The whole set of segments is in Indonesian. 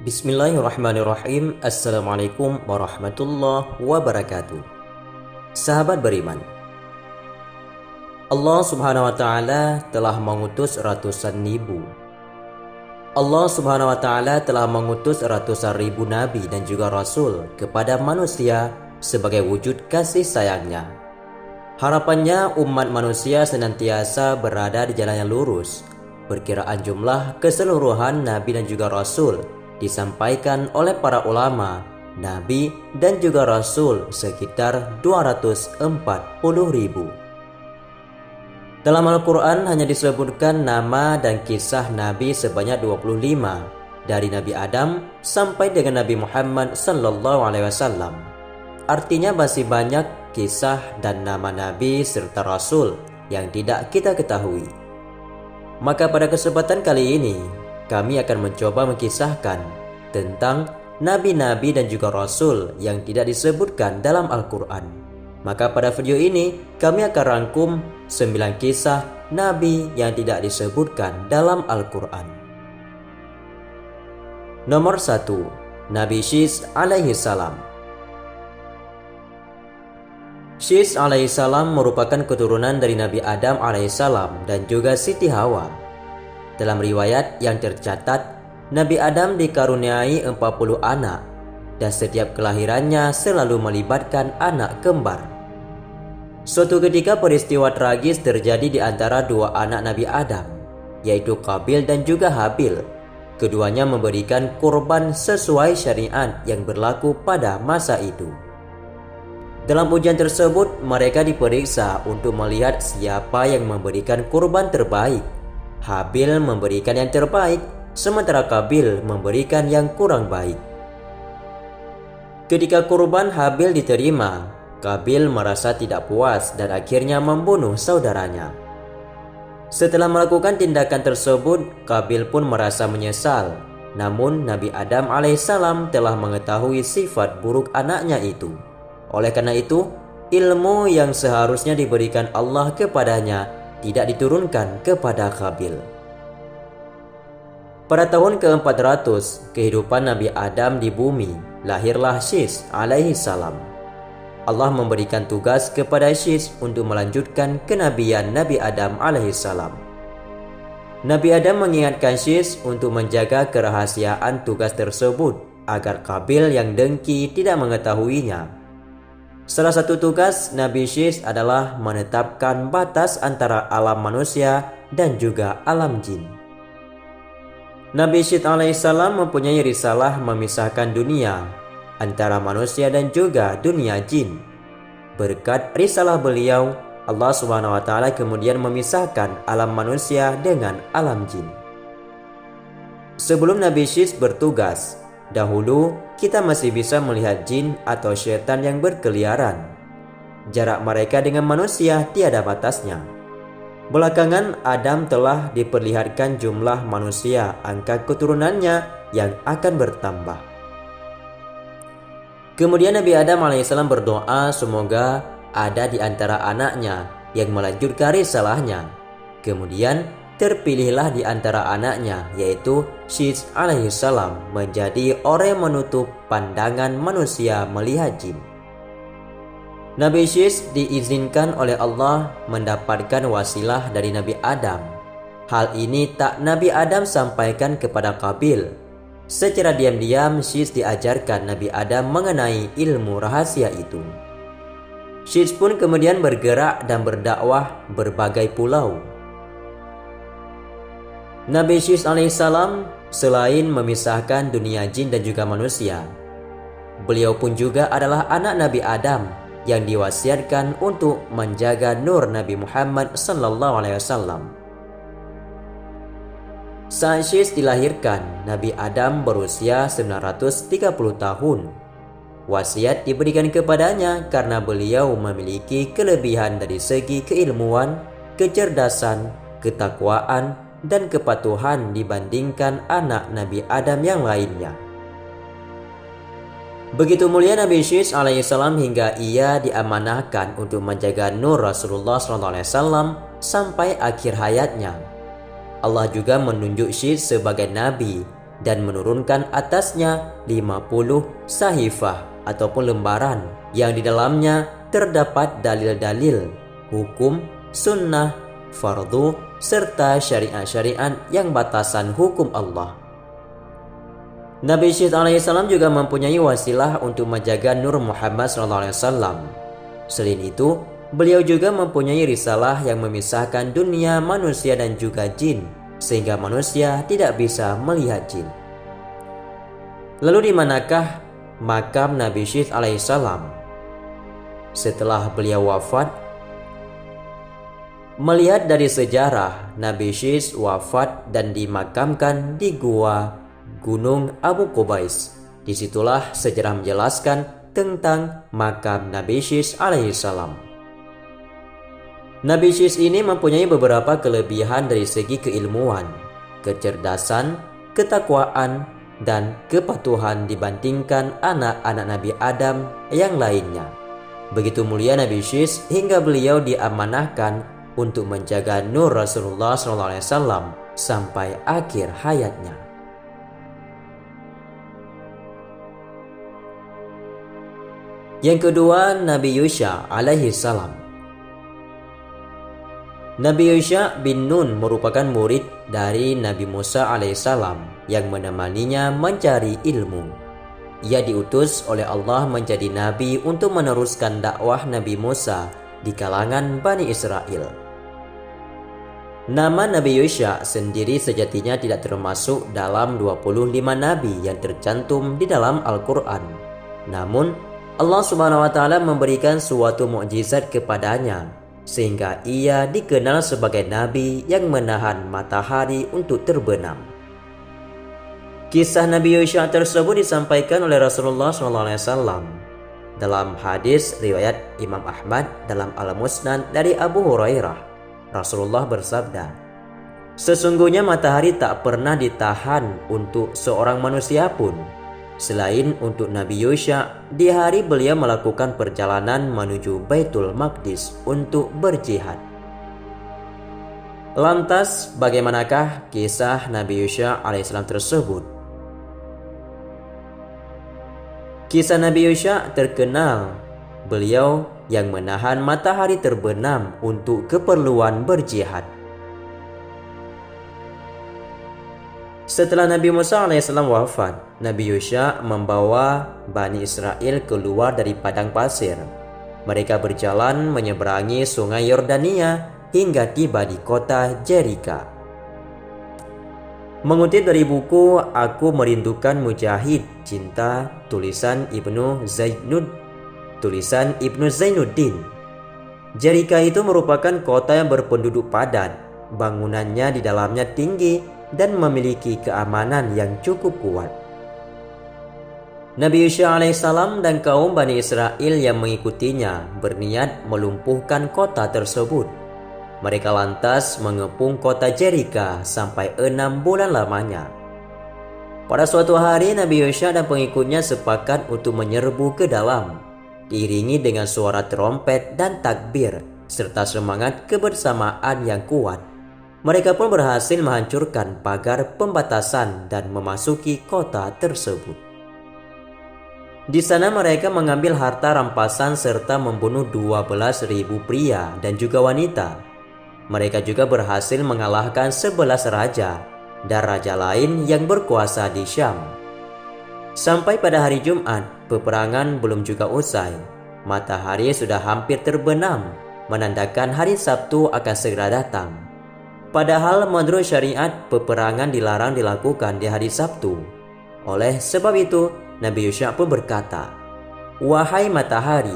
Bismillahirrahmanirrahim. Assalamualaikum warahmatullahi wabarakatuh. Sahabat beriman, Allah subhanahu wa ta'ala telah mengutus ratusan ribu nabi dan juga rasul kepada manusia sebagai wujud kasih sayangnya. Harapannya umat manusia senantiasa berada di jalan yang lurus. Perkiraan jumlah keseluruhan nabi dan juga rasul disampaikan oleh para ulama, nabi dan juga rasul sekitar 240.000. Dalam Al-Quran hanya disebutkan nama dan kisah nabi sebanyak 25, dari Nabi Adam sampai dengan Nabi Muhammad SAW. Artinya masih banyak kisah dan nama nabi serta rasul yang tidak kita ketahui. Maka pada kesempatan kali ini kami akan mencoba mengkisahkan tentang nabi-nabi dan juga rasul yang tidak disebutkan dalam Al-Quran. Maka pada video ini kami akan rangkum 9 kisah nabi yang tidak disebutkan dalam Al-Quran. Nomor 1. Nabi Syis alaihi salam. Syis alaihi salam merupakan keturunan dari Nabi Adam alaihi salam dan juga Siti Hawa. Dalam riwayat yang tercatat, Nabi Adam dikaruniai 40 anak dan setiap kelahirannya selalu melibatkan anak kembar. Suatu ketika peristiwa tragis terjadi di antara dua anak Nabi Adam, yaitu Qabil dan juga Habil. Keduanya memberikan kurban sesuai syariat yang berlaku pada masa itu. Dalam ujian tersebut, mereka diperiksa untuk melihat siapa yang memberikan kurban terbaik. Habil memberikan yang terbaik, sementara Qabil memberikan yang kurang baik. Ketika kurban Habil diterima, Qabil merasa tidak puas dan akhirnya membunuh saudaranya. Setelah melakukan tindakan tersebut, Qabil pun merasa menyesal. Namun Nabi Adam alaihissalam telah mengetahui sifat buruk anaknya itu. Oleh karena itu, ilmu yang seharusnya diberikan Allah kepadanya tidak diturunkan kepada Qabil. Pada tahun ke-400 kehidupan Nabi Adam di bumi, lahirlah Syis alaihi salam. Allah memberikan tugas kepada Syis untuk melanjutkan kenabian Nabi Adam alaihi salam. Nabi Adam mengingatkan Syis untuk menjaga kerahasiaan tugas tersebut agar Qabil yang dengki tidak mengetahuinya. Salah satu tugas Nabi Syis adalah menetapkan batas antara alam manusia dan juga alam jin. Nabi Syis alaihissalam mempunyai risalah memisahkan dunia antara manusia dan juga dunia jin. Berkat risalah beliau, Allah Subhanahu wa taala kemudian memisahkan alam manusia dengan alam jin. Sebelum Nabi Syis bertugas, dahulu kita masih bisa melihat jin atau syaitan yang berkeliaran. Jarak mereka dengan manusia tiada batasnya. Belakangan Adam telah diperlihatkan jumlah manusia, angka keturunannya yang akan bertambah. Kemudian Nabi Adam alaihissalam berdoa semoga ada di antara anaknya yang melanjutkan risalahnya. Kemudian terpilihlah di antara anaknya, yaitu Syis alaihissalam, menjadi orang yang menutup pandangan manusia melihat jin. Nabi Syis diizinkan oleh Allah mendapatkan wasilah dari Nabi Adam. Hal ini tak Nabi Adam sampaikan kepada Qabil. Secara diam-diam Syis diajarkan Nabi Adam mengenai ilmu rahasia itu. Syis pun kemudian bergerak dan berdakwah berbagai pulau. Nabi Syis alaihissalam selain memisahkan dunia jin dan juga manusia, beliau pun juga adalah anak Nabi Adam yang diwasiatkan untuk menjaga nur Nabi Muhammad SAW. Saat Syis dilahirkan, Nabi Adam berusia 930 tahun. Wasiat diberikan kepadanya karena beliau memiliki kelebihan dari segi keilmuan, kecerdasan, ketakwaan, dan kepatuhan dibandingkan anak Nabi Adam yang lainnya. Begitu mulia Nabi Syis alaihissalam hingga ia diamanahkan untuk menjaga nur Rasulullah SAW sampai akhir hayatnya. Allah juga menunjuk Syis sebagai nabi dan menurunkan atasnya 50 sahifah ataupun lembaran yang di dalamnya terdapat dalil-dalil, hukum, sunnah, fardu, serta syariat-syariat yang batasan hukum Allah. Nabi Syed alaihissalam juga mempunyai wasilah untuk menjaga Nur Muhammad SAW. Selain itu, beliau juga mempunyai risalah yang memisahkan dunia manusia dan juga jin, sehingga manusia tidak bisa melihat jin. Lalu di manakah makam Nabi Syed alaihissalam? Setelah beliau wafat, melihat dari sejarah, Nabi Syed wafat dan dimakamkan di gua Gunung Abu Qubais. Disitulah sejarah menjelaskan tentang makam Nabi Syed alaihissalam. Nabi Syed ini mempunyai beberapa kelebihan dari segi keilmuan, kecerdasan, ketakwaan, dan kepatuhan dibandingkan anak-anak Nabi Adam yang lainnya. Begitu mulia Nabi Syed hingga beliau diamanahkan untuk menjaga nur Rasulullah SAW sampai akhir hayatnya. Yang kedua, Nabi Yusha alaihi salam. Nabi Yusha bin Nun merupakan murid dari Nabi Musa alaihissalam yang menemaninya mencari ilmu. Ia diutus oleh Allah menjadi nabi untuk meneruskan dakwah Nabi Musa di kalangan Bani Israel. Nama Nabi Yusha sendiri sejatinya tidak termasuk dalam 25 nabi yang tercantum di dalam Al-Quran. Namun, Allah Subhanahu wa Ta'ala memberikan suatu mukjizat kepadanya, sehingga ia dikenal sebagai nabi yang menahan matahari untuk terbenam. Kisah Nabi Yusha tersebut disampaikan oleh Rasulullah SAW dalam hadis riwayat Imam Ahmad dalam Al-Musnad dari Abu Hurairah. Rasulullah bersabda, "Sesungguhnya matahari tak pernah ditahan untuk seorang manusia pun, selain untuk Nabi Yusha di hari beliau melakukan perjalanan menuju Baitul Maqdis untuk berjihad." Lantas, bagaimanakah kisah Nabi Yusha alaihissalam tersebut? Kisah Nabi Yusha terkenal, beliau yang menahan matahari terbenam untuk keperluan berjihad. Setelah Nabi Musa alaihissalam wafat, Nabi Yusha membawa Bani Israel keluar dari padang pasir. Mereka berjalan menyeberangi sungai Yordania hingga tiba di kota Jericho. Mengutip dari buku Aku Merindukan Mujahid Cinta tulisan Ibnu Zainuddin, Jericho itu merupakan kota yang berpenduduk padat. Bangunannya di dalamnya tinggi dan memiliki keamanan yang cukup kuat. Nabi Yusha alaihissalam dan kaum Bani Israel yang mengikutinya berniat melumpuhkan kota tersebut. Mereka lantas mengepung kota Jericho sampai 6 bulan lamanya. Pada suatu hari, Nabi Yusha dan pengikutnya sepakat untuk menyerbu ke dalam, diiringi dengan suara trompet dan takbir, serta semangat kebersamaan yang kuat. Mereka pun berhasil menghancurkan pagar pembatasan dan memasuki kota tersebut. Di sana mereka mengambil harta rampasan serta membunuh 12.000 pria dan juga wanita. Mereka juga berhasil mengalahkan 11 raja dan raja lain yang berkuasa di Syam. Sampai pada hari Jumat, peperangan belum juga usai. Matahari sudah hampir terbenam, menandakan hari Sabtu akan segera datang. Padahal menurut syariat, peperangan dilarang dilakukan di hari Sabtu. Oleh sebab itu, Nabi Yusha pun berkata, "Wahai matahari,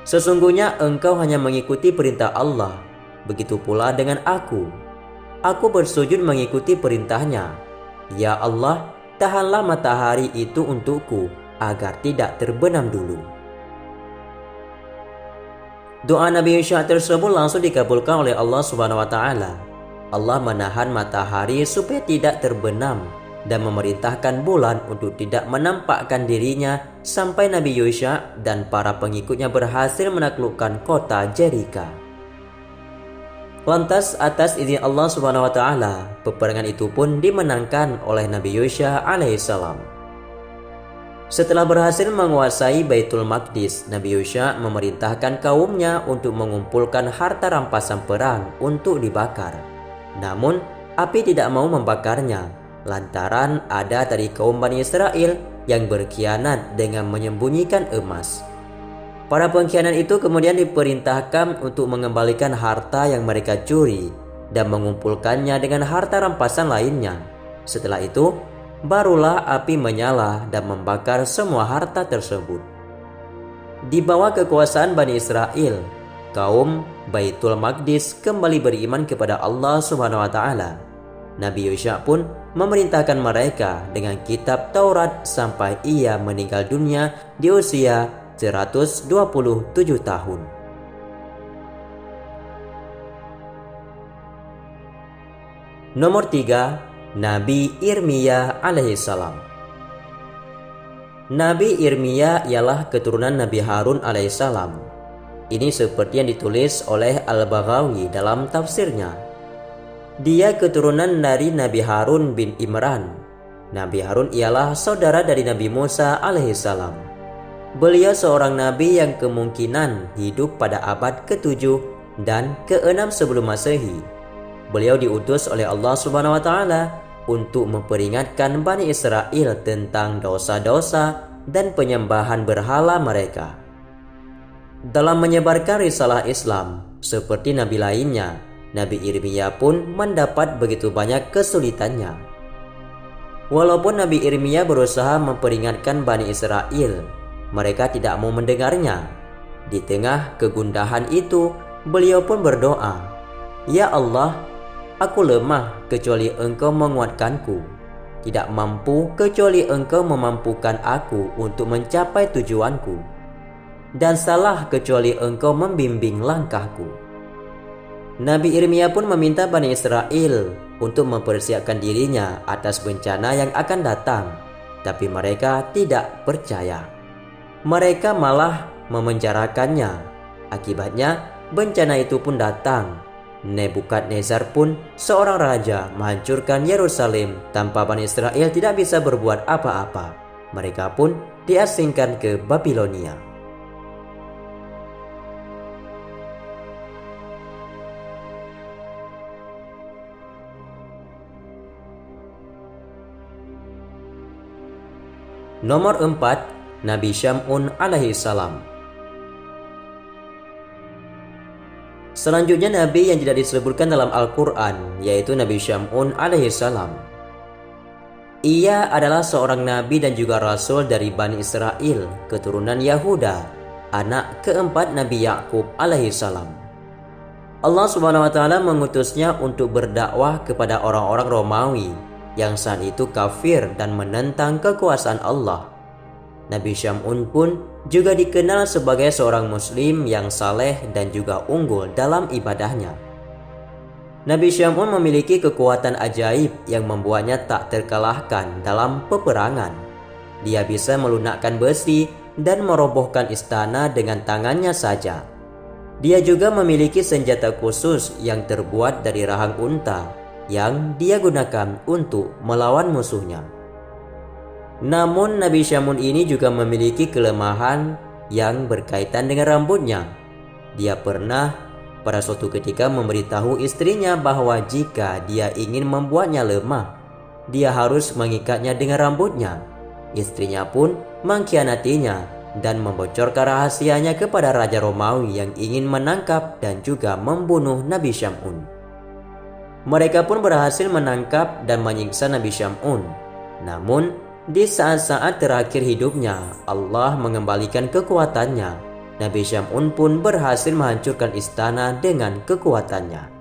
sesungguhnya engkau hanya mengikuti perintah Allah. Begitu pula dengan aku. Aku bersujud mengikuti perintahnya. Ya Allah, tahanlah matahari itu untukku agar tidak terbenam dulu." Doa Nabi Yusha tersebut langsung dikabulkan oleh Allah Subhanahu wa Ta'ala. Allah menahan matahari supaya tidak terbenam dan memerintahkan bulan untuk tidak menampakkan dirinya sampai Nabi Yusha dan para pengikutnya berhasil menaklukkan kota Jericho. Lantas atas izin Allah Subhanahu wa taala, peperangan itu pun dimenangkan oleh Nabi Yusha alaihissalam. Setelah berhasil menguasai Baitul Maqdis, Nabi Yusha memerintahkan kaumnya untuk mengumpulkan harta rampasan perang untuk dibakar. Namun, api tidak mau membakarnya, lantaran ada dari kaum Bani Israel yang berkhianat dengan menyembunyikan emas. Para pengkhianat itu kemudian diperintahkan untuk mengembalikan harta yang mereka curi dan mengumpulkannya dengan harta rampasan lainnya. Setelah itu, barulah api menyala dan membakar semua harta tersebut. Di bawah kekuasaan Bani Israel, kaum Baitul Maqdis kembali beriman kepada Allah Subhanahu wa taala. Nabi Yusha pun memerintahkan mereka dengan kitab Taurat sampai ia meninggal dunia di usia 127 tahun. Nomor 3, Nabi Irmia alaihissalam. Nabi Irmia ialah keturunan Nabi Harun alaihissalam. Ini seperti yang ditulis oleh Al-Baghawi dalam tafsirnya. Dia keturunan dari Nabi Harun bin Imran. Nabi Harun ialah saudara dari Nabi Musa alaihissalam. Beliau seorang nabi yang kemungkinan hidup pada abad ke-7 dan ke-6 sebelum Masehi. Beliau diutus oleh Allah Subhanahu wa taala untuk memperingatkan Bani Israel tentang dosa-dosa dan penyembahan berhala mereka. Dalam menyebarkan risalah Islam, seperti nabi lainnya, Nabi Irmia pun mendapat begitu banyak kesulitannya. Walaupun Nabi Irmia berusaha memperingatkan Bani Israel, mereka tidak mau mendengarnya. Di tengah kegundahan itu, beliau pun berdoa, "Ya Allah, aku lemah kecuali Engkau menguatkanku. Tidak mampu kecuali Engkau memampukan aku untuk mencapai tujuanku. Dan salah kecuali Engkau membimbing langkahku." Nabi Irmia pun meminta Bani Israel untuk mempersiapkan dirinya atas bencana yang akan datang, tapi mereka tidak percaya. Mereka malah memenjarakannya. Akibatnya, bencana itu pun datang. Nebukadnezar pun, seorang raja, menghancurkan Yerusalem tanpa Bani Israel tidak bisa berbuat apa-apa. Mereka pun diasingkan ke Babilonia. Nomor 4, Nabi Syam'un alaihissalam. Selanjutnya Nabi yang tidak disebutkan dalam Al-Quran, yaitu Nabi Syam'un alaihissalam. Ia adalah seorang Nabi dan juga Rasul dari Bani Israel, keturunan Yahuda, anak keempat Nabi Yakub alaihissalam. Allah Subhanahu wa taala mengutusnya untuk berdakwah kepada orang-orang Romawi yang saat itu kafir dan menentang kekuasaan Allah. Nabi Syam'un pun juga dikenal sebagai seorang muslim yang saleh dan juga unggul dalam ibadahnya. Nabi Syam'un memiliki kekuatan ajaib yang membuatnya tak terkalahkan dalam peperangan. Dia bisa melunakkan besi dan merobohkan istana dengan tangannya saja. Dia juga memiliki senjata khusus yang terbuat dari rahang unta yang dia gunakan untuk melawan musuhnya. Namun Nabi Syam'un ini juga memiliki kelemahan yang berkaitan dengan rambutnya. Dia pernah pada suatu ketika memberitahu istrinya bahwa jika dia ingin membuatnya lemah, dia harus mengikatnya dengan rambutnya. Istrinya pun mengkhianatinya dan membocorkan rahasianya kepada Raja Romawi yang ingin menangkap dan juga membunuh Nabi Syam'un. Mereka pun berhasil menangkap dan menyiksa Nabi Syam'un. Namun di saat-saat terakhir hidupnya, Allah mengembalikan kekuatannya. Nabi Syam'un pun berhasil menghancurkan istana dengan kekuatannya.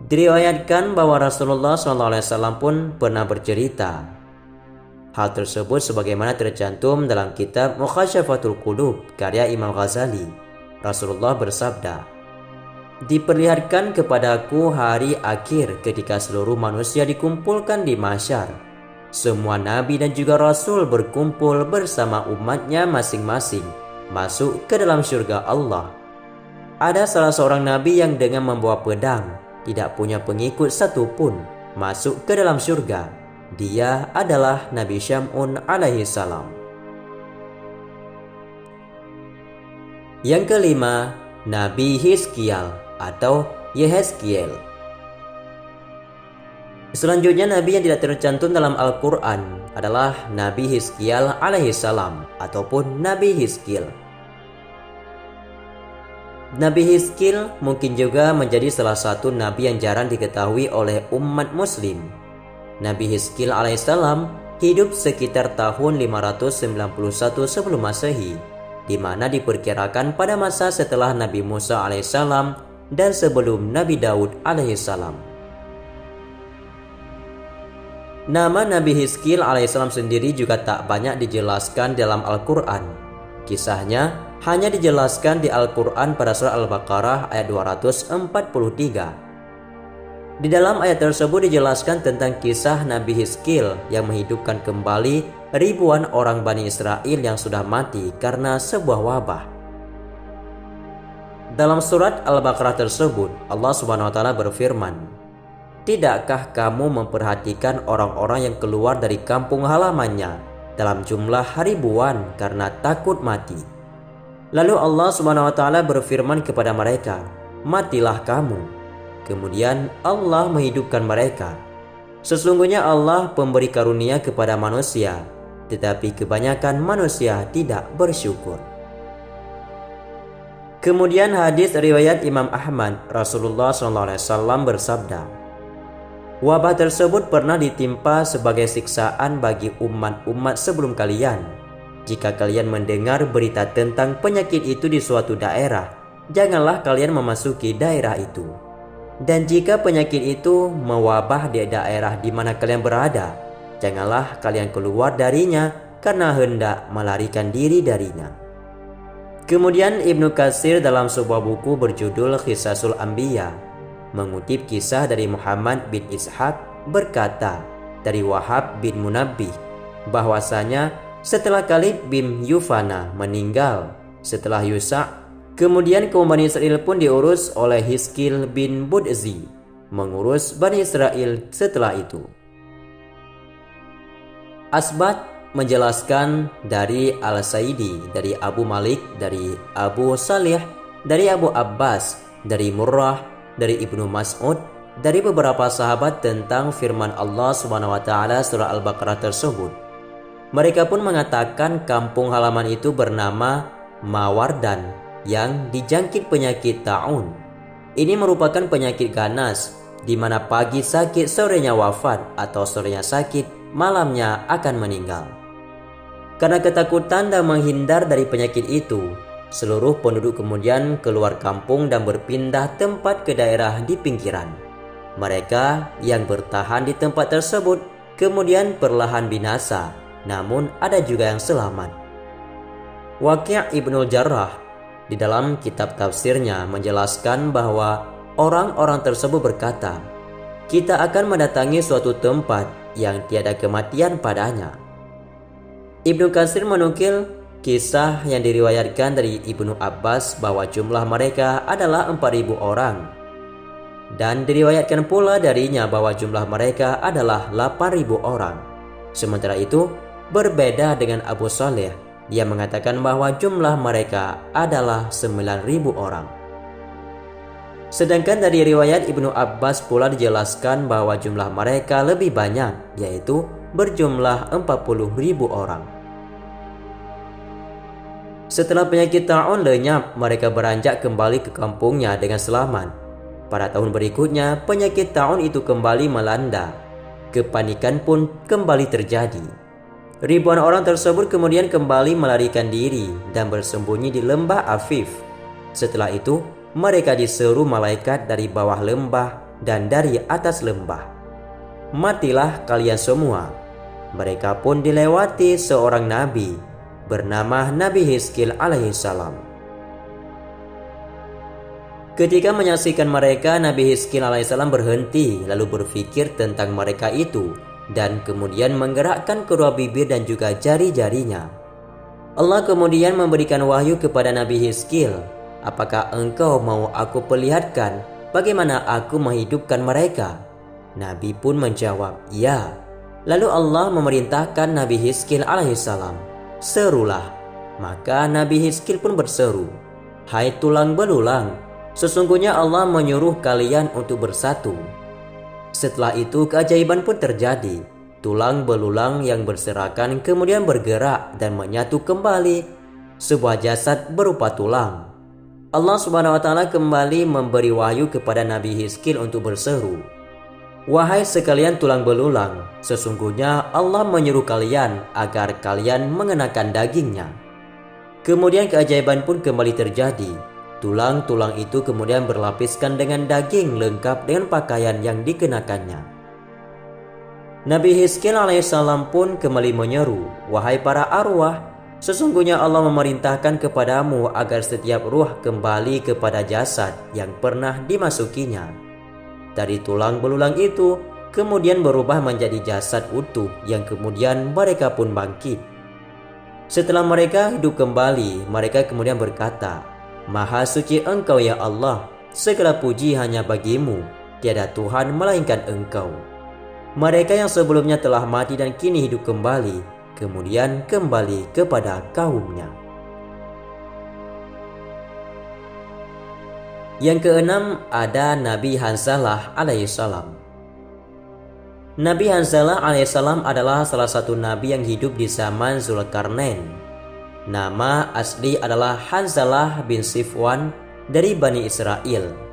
Diriwayatkan bahwa Rasulullah SAW pun pernah bercerita. Hal tersebut sebagaimana tercantum dalam kitab Mukhasyafatul Qulub karya Imam Ghazali. Rasulullah bersabda, "Diperlihatkan kepadaku hari akhir ketika seluruh manusia dikumpulkan di mahsyar. Semua nabi dan juga rasul berkumpul bersama umatnya masing-masing masuk ke dalam surga Allah. ada salah seorang nabi yang dengan membawa pedang, tidak punya pengikut satupun, masuk ke dalam surga. Dia adalah Nabi Syam'un alaihi salam. Yang kelima, Nabi Hizkiel atau Yehezkiel. Selanjutnya nabi yang tidak tercantum dalam Al-Quran adalah Nabi Hizkiel alaihi salam ataupun Nabi Hizkiel. Nabi Hizkiel mungkin juga menjadi salah satu nabi yang jarang diketahui oleh umat muslim. Nabi Hizkiel alaihissalam hidup sekitar tahun 591 sebelum Masehi, di mana diperkirakan pada masa setelah Nabi Musa alaihissalam dan sebelum Nabi Daud alaihissalam. Nama Nabi Hizkiel alaihissalam sendiri juga tak banyak dijelaskan dalam Al-Quran. Kisahnya hanya dijelaskan di Al-Quran pada surah Al-Baqarah ayat 243. Di dalam ayat tersebut dijelaskan tentang kisah Nabi Hizkiel yang menghidupkan kembali ribuan orang Bani Israel yang sudah mati karena sebuah wabah. Dalam surat Al-Baqarah tersebut, Allah Subhanahu wa taala berfirman, "Tidakkah kamu memperhatikan orang-orang yang keluar dari kampung halamannya dalam jumlah ribuan karena takut mati? Lalu Allah Subhanahu wa taala berfirman kepada mereka, matilah kamu. Kemudian Allah menghidupkan mereka. Sesungguhnya Allah pemberi karunia kepada manusia, tetapi kebanyakan manusia tidak bersyukur." Kemudian hadis riwayat Imam Ahmad, Rasulullah SAW bersabda, "Wabah tersebut pernah ditimpa sebagai siksaan bagi umat-umat sebelum kalian. Jika kalian mendengar berita tentang penyakit itu di suatu daerah, janganlah kalian memasuki daerah itu. Dan jika penyakit itu mewabah di daerah di mana kalian berada, janganlah kalian keluar darinya karena hendak melarikan diri darinya." Kemudian Ibnu Katsir dalam sebuah buku berjudul Qisasul Anbiya mengutip kisah dari Muhammad bin Ishaq berkata dari Wahab bin Munabbih bahwasanya setelah Khalid bin Yufana meninggal setelah Yusa', kemudian kaum Bani Israel pun diurus oleh Hizkiel bin Budzi mengurus Bani Israel setelah itu. Asbat menjelaskan dari Al-Saidi, dari Abu Malik, dari Abu Salih, dari Abu Abbas, dari Murrah, dari Ibnu Mas'ud, dari beberapa sahabat tentang firman Allah Subhanahu wa taala surah Al-Baqarah tersebut. Mereka pun mengatakan kampung halaman itu bernama Mawardan yang dijangkit penyakit ta'un. Ini merupakan penyakit ganas di mana pagi sakit, sorenya wafat, atau sorenya sakit, malamnya akan meninggal. Karena ketakutan dan menghindar dari penyakit itu, seluruh penduduk kemudian keluar kampung dan berpindah tempat ke daerah di pinggiran. Mereka yang bertahan di tempat tersebut kemudian perlahan binasa, namun ada juga yang selamat. Waqi' Ibnul Jarrah di dalam kitab tafsirnya menjelaskan bahwa orang-orang tersebut berkata, "Kita akan mendatangi suatu tempat yang tiada kematian padanya." Ibnu Katsir menukil kisah yang diriwayatkan dari Ibnu Abbas bahwa jumlah mereka adalah 4.000 orang. Dan diriwayatkan pula darinya bahwa jumlah mereka adalah 8.000 orang. Sementara itu berbeda dengan Abu Saleh, dia mengatakan bahwa jumlah mereka adalah 9.000 orang. Sedangkan dari riwayat Ibnu Abbas pula dijelaskan bahwa jumlah mereka lebih banyak, yaitu berjumlah 40.000 orang. Setelah penyakit ta'un lenyap, mereka beranjak kembali ke kampungnya dengan selamat. Pada tahun berikutnya, penyakit ta'un itu kembali melanda. Kepanikan pun kembali terjadi. Ribuan orang tersebut kemudian kembali melarikan diri dan bersembunyi di lembah Afif. Setelah itu, mereka diseru malaikat dari bawah lembah dan dari atas lembah. "Matilah kalian semua." Mereka pun dilewati seorang nabi bernama Nabi Hizkiel alaihissalam. Ketika menyaksikan mereka, Nabi Hizkiel alaihissalam berhenti lalu berpikir tentang mereka itu dan kemudian menggerakkan kedua bibir dan juga jari-jarinya. Allah kemudian memberikan wahyu kepada Nabi Hizkiel apakah engkau mau aku perlihatkan bagaimana aku menghidupkan mereka?" Nabi pun menjawab, "Ya." Lalu Allah memerintahkan Nabi Hizkil alaihissalam, "Serulah." Maka Nabi Hizkil pun berseru, "Hai tulang belulang, sesungguhnya Allah menyuruh kalian untuk bersatu." Setelah itu keajaiban pun terjadi. Tulang belulang yang berserakan kemudian bergerak dan menyatu kembali, sebuah jasad berupa tulang. Allah Subhanahu wa taala kembali memberi wahyu kepada Nabi Hizkil untuk berseru, "Wahai sekalian tulang belulang, sesungguhnya Allah menyuruh kalian agar kalian mengenakan dagingnya." Kemudian keajaiban pun kembali terjadi. Tulang-tulang itu kemudian berlapiskan dengan daging lengkap dengan pakaian yang dikenakannya. Nabi Hizkil alaihissalam pun kembali menyeru, "Wahai para arwah, sesungguhnya Allah memerintahkan kepadamu agar setiap ruh kembali kepada jasad yang pernah dimasukinya." Dari tulang belulang itu kemudian berubah menjadi jasad utuh yang kemudian mereka pun bangkit. Setelah mereka hidup kembali, mereka kemudian berkata, "Maha suci Engkau ya Allah, segala puji hanya bagimu, tiada Tuhan melainkan Engkau." Mereka yang sebelumnya telah mati dan kini hidup kembali, kemudian kembali kepada kaumnya. Yang keenam, ada Nabi Hanzalah alaihissalam. Nabi Hanzalah alaihissalam adalah salah satu nabi yang hidup di zaman Zulkarnain. Nama asli adalah Hanzalah bin Sifwan dari Bani Israel.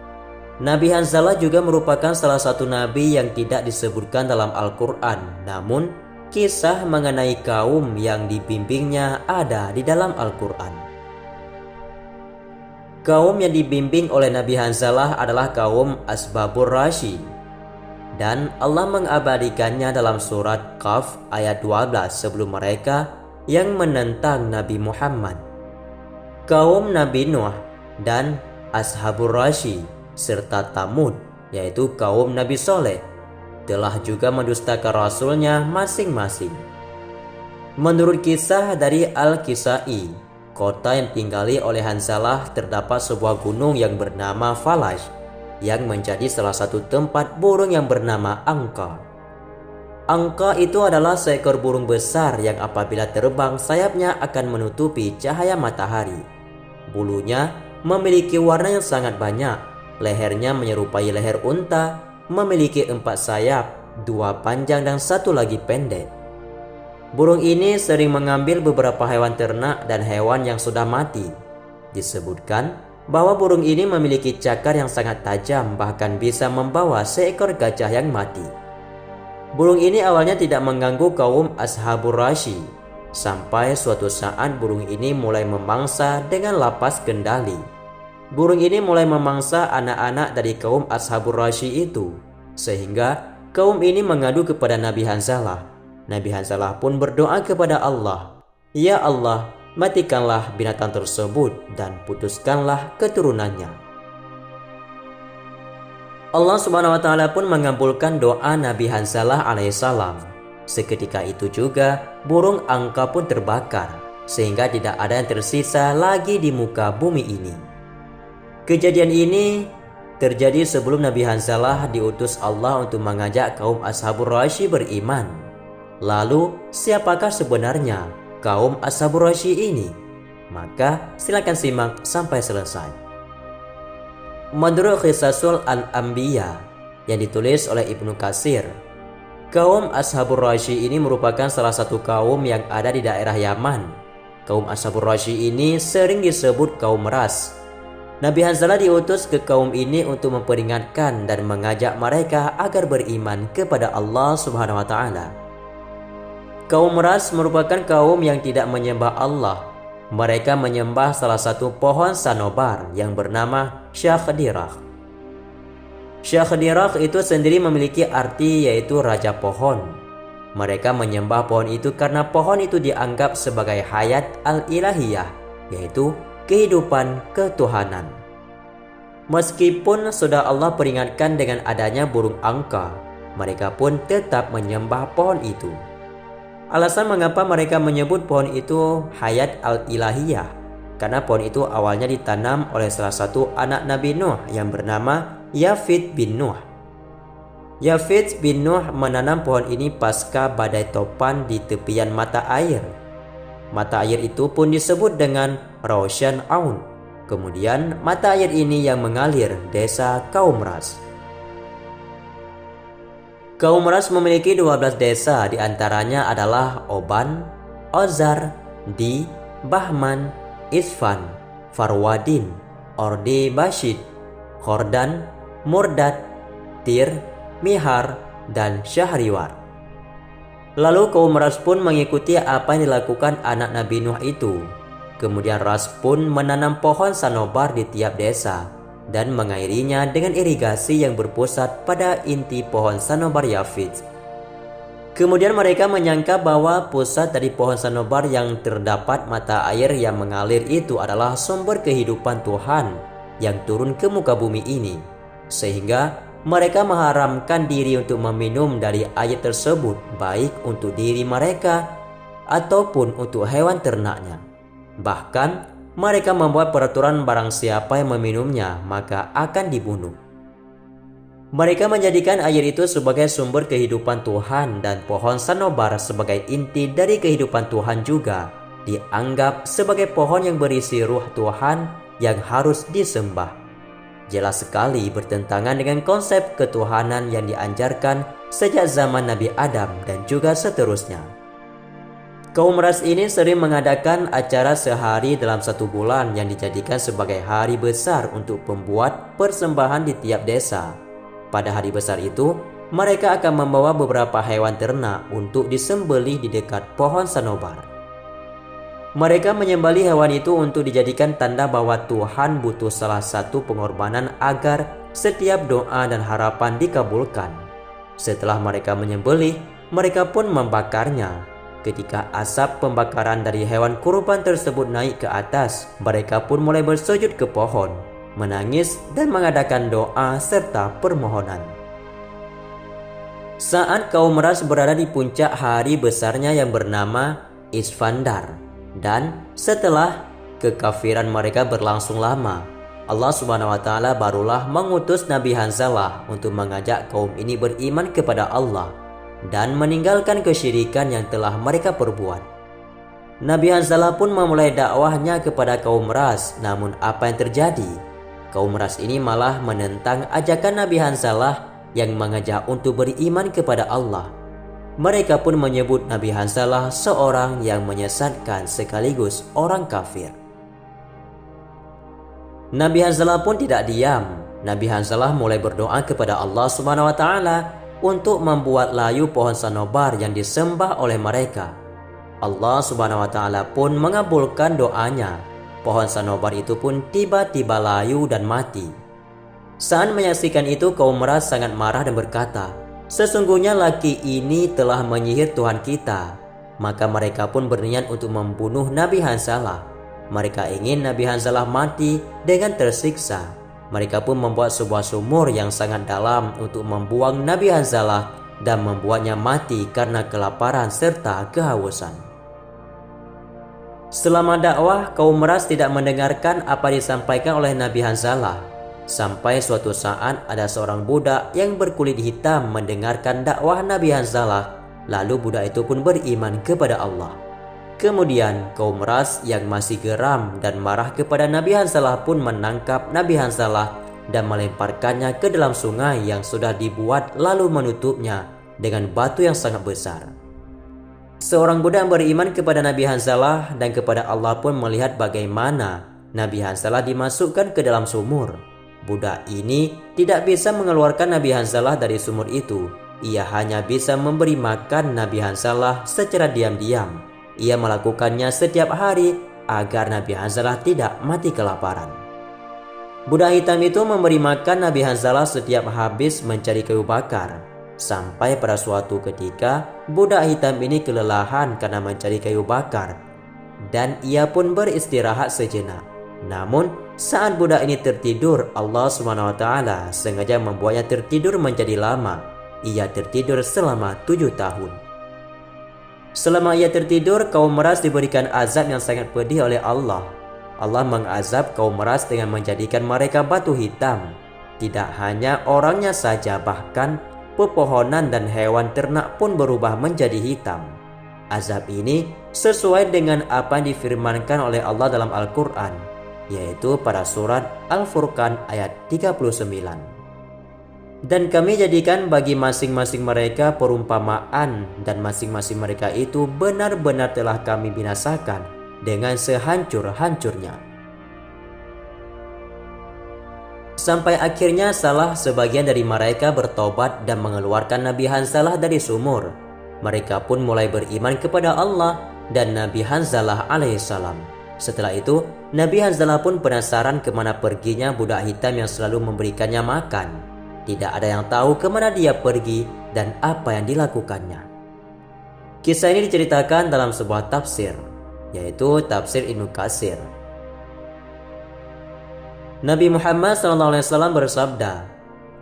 Nabi Hanzalah juga merupakan salah satu nabi yang tidak disebutkan dalam Al-Quran, namun kisah mengenai kaum yang dibimbingnya ada di dalam Al-Quran. Kaum yang dibimbing oleh Nabi Hanzalah adalah kaum Asbabur Rashi, dan Allah mengabadikannya dalam surat Qaf ayat 12 sebelum mereka yang menentang Nabi Muhammad. Kaum Nabi Nuh dan Ashabur Rashi serta Tamud, yaitu kaum Nabi Soleh, telah juga mendustakan rasulnya masing-masing. Menurut kisah dari Al-Kisai, kota yang tinggali oleh Hanzalah terdapat sebuah gunung yang bernama Falash, yang menjadi salah satu tempat burung yang bernama angka. Angka itu adalah seekor burung besar yang apabila terbang sayapnya akan menutupi cahaya matahari. Bulunya memiliki warna yang sangat banyak. Lehernya menyerupai leher unta, memiliki 4 sayap, 2 panjang dan 1 lagi pendek. Burung ini sering mengambil beberapa hewan ternak dan hewan yang sudah mati. Disebutkan bahwa burung ini memiliki cakar yang sangat tajam, bahkan bisa membawa seekor gajah yang mati. Burung ini awalnya tidak mengganggu kaum Ashabur Rashi, sampai suatu saat burung ini mulai memangsa dengan lapas kendali. Burung ini mulai memangsa anak-anak dari kaum Ashabur Rashi itu, sehingga kaum ini mengadu kepada Nabi Hanzalah. Nabi Hanzalah pun berdoa kepada Allah, "Ya Allah, matikanlah binatang tersebut dan putuskanlah keturunannya." Allah Subhanahu wa taala pun mengabulkan doa Nabi Hanzalah alaihissalam. Seketika itu juga burung angka pun terbakar, sehingga tidak ada yang tersisa lagi di muka bumi ini. Kejadian ini terjadi sebelum Nabi Hanzalah diutus Allah untuk mengajak kaum Ashabur Rashi beriman. Lalu siapakah sebenarnya kaum Ashabur Rashi ini? Maka silakan simak sampai selesai. Menurut Qisasul Al-Anbiya yang ditulis oleh Ibnu Katsir, kaum Ashabur Rashi ini merupakan salah satu kaum yang ada di daerah Yaman. Kaum Ashabur Rashi ini sering disebut kaum Ras. Nabi Hanzalah diutus ke kaum ini untuk memperingatkan dan mengajak mereka agar beriman kepada Allah Subhanahu wa taala. Kaum Ras merupakan kaum yang tidak menyembah Allah. Mereka menyembah salah satu pohon sanobar yang bernama Syakhdirah. Syakhdirah itu sendiri memiliki arti yaitu raja pohon. Mereka menyembah pohon itu karena pohon itu dianggap sebagai hayat al-ilahiyah, yaitu kehidupan ketuhanan. Meskipun sudah Allah peringatkan dengan adanya burung angka, mereka pun tetap menyembah pohon itu. Alasan mengapa mereka menyebut pohon itu hayat al-ilahiyah karena pohon itu awalnya ditanam oleh salah satu anak Nabi Nuh yang bernama Yafid bin Nuh. Yafid bin Nuh menanam pohon ini pasca badai topan di tepian mata air. Mata air itu pun disebut dengan Roshan Aun. Kemudian mata air ini yang mengalir desa kaum Ras. Kaum Ras memiliki 12 desa, diantaranya adalah Oban, Ozar, Di, Bahman, Isfan, Farwadin, Ordi Bashid, Khordan, Murdad, Tir, Mihar, dan Syahriwar. Lalu kaum Ras pun mengikuti apa yang dilakukan anak Nabi Nuh itu. Kemudian Ras pun menanam pohon sanobar di tiap desa dan mengairinya dengan irigasi yang berpusat pada inti pohon sanobar Yafid. Kemudian mereka menyangka bahwa pusat dari pohon sanobar yang terdapat mata air yang mengalir itu adalah sumber kehidupan Tuhan yang turun ke muka bumi ini, sehingga mereka mengharamkan diri untuk meminum dari air tersebut, baik untuk diri mereka ataupun untuk hewan ternaknya. Bahkan mereka membuat peraturan barang siapa yang meminumnya maka akan dibunuh. Mereka menjadikan air itu sebagai sumber kehidupan Tuhan dan pohon sanobar sebagai inti dari kehidupan Tuhan juga dianggap sebagai pohon yang berisi ruh Tuhan yang harus disembah. Jelas sekali bertentangan dengan konsep ketuhanan yang diajarkan sejak zaman Nabi Adam dan juga seterusnya. Kaum Ras ini sering mengadakan acara sehari dalam 1 bulan yang dijadikan sebagai hari besar untuk membuat persembahan di tiap desa. Pada hari besar itu, mereka akan membawa beberapa hewan ternak untuk disembelih di dekat pohon sanobar. Mereka menyembelih hewan itu untuk dijadikan tanda bahwa Tuhan butuh salah satu pengorbanan agar setiap doa dan harapan dikabulkan. Setelah mereka menyembelih, mereka pun membakarnya. Ketika asap pembakaran dari hewan kurban tersebut naik ke atas, mereka pun mulai bersujud ke pohon, menangis dan mengadakan doa serta permohonan. Saat kaum Ras berada di puncak hari besarnya yang bernama Isfandar, dan setelah kekafiran mereka berlangsung lama, Allah Subhanahu wa Ta'ala barulah mengutus Nabi Hanzalah untuk mengajak kaum ini beriman kepada Allah dan meninggalkan kesyirikan yang telah mereka perbuat. Nabi Hanzalah pun memulai dakwahnya kepada kaum Ras, namun apa yang terjadi? Kaum Ras ini malah menentang ajakan Nabi Hanzalah yang mengajak untuk beriman kepada Allah. Mereka pun menyebut Nabi Hanzalah seorang yang menyesatkan sekaligus orang kafir. Nabi Hanzalah pun tidak diam. Nabi Hanzalah mulai berdoa kepada Allah Subhanahu wa Ta'ala untuk membuat layu pohon sanobar yang disembah oleh mereka. Allah Subhanahu wa Ta'ala pun mengabulkan doanya. Pohon sanobar itu pun tiba-tiba layu dan mati. Saat menyaksikan itu, kaum Ras sangat marah dan berkata, "Sesungguhnya laki ini telah menyihir Tuhan kita." Maka mereka pun berniat untuk membunuh Nabi Hanzalah. Mereka ingin Nabi Hanzalah mati dengan tersiksa. Mereka pun membuat sebuah sumur yang sangat dalam untuk membuang Nabi Hanzalah dan membuatnya mati karena kelaparan serta kehausan. Selama dakwah, kaum Ras tidak mendengarkan apa disampaikan oleh Nabi Hanzalah. Sampai suatu saat ada seorang budak yang berkulit hitam mendengarkan dakwah Nabi Hanzalah, lalu budak itu pun beriman kepada Allah. Kemudian kaum Ras yang masih geram dan marah kepada Nabi Hanzalah pun menangkap Nabi Hanzalah dan melemparkannya ke dalam sungai yang sudah dibuat lalu menutupnya dengan batu yang sangat besar. Seorang budak beriman kepada Nabi Hanzalah dan kepada Allah pun melihat bagaimana Nabi Hanzalah dimasukkan ke dalam sumur. Budak ini tidak bisa mengeluarkan Nabi Hanzalah dari sumur itu. Ia hanya bisa memberi makan Nabi Hanzalah secara diam-diam. Ia melakukannya setiap hari agar Nabi Hanzalah tidak mati kelaparan. Budak hitam itu memberi makan Nabi Hanzalah setiap habis mencari kayu bakar. Sampai pada suatu ketika, budak hitam ini kelelahan karena mencari kayu bakar, dan ia pun beristirahat sejenak. Namun, saat budak ini tertidur, Allah Subhanahu wa Ta'ala sengaja membuatnya tertidur menjadi lama. Ia tertidur selama 7 tahun. Selama ia tertidur, kaum Ras diberikan azab yang sangat pedih oleh Allah. Allah mengazab kaum meras dengan menjadikan mereka batu hitam. Tidak hanya orangnya saja, bahkan pepohonan dan hewan ternak pun berubah menjadi hitam. Azab ini sesuai dengan apa yang difirmankan oleh Allah dalam Al-Quran, yaitu pada surat Al-Furqan ayat 39. Dan kami jadikan bagi masing-masing mereka perumpamaan, dan masing-masing mereka itu benar-benar telah kami binasakan dengan sehancur-hancurnya. Sampai akhirnya salah sebagian dari mereka bertobat dan mengeluarkan Nabi Hanzalah dari sumur. Mereka pun mulai beriman kepada Allah dan Nabi Hanzalah alaihissalam. Setelah itu, Nabi Hanzalah pun penasaran kemana perginya budak hitam yang selalu memberikannya makan. Tidak ada yang tahu kemana dia pergi dan apa yang dilakukannya. Kisah ini diceritakan dalam sebuah tafsir, yaitu tafsir Ibnu Katsir. Nabi Muhammad SAW bersabda,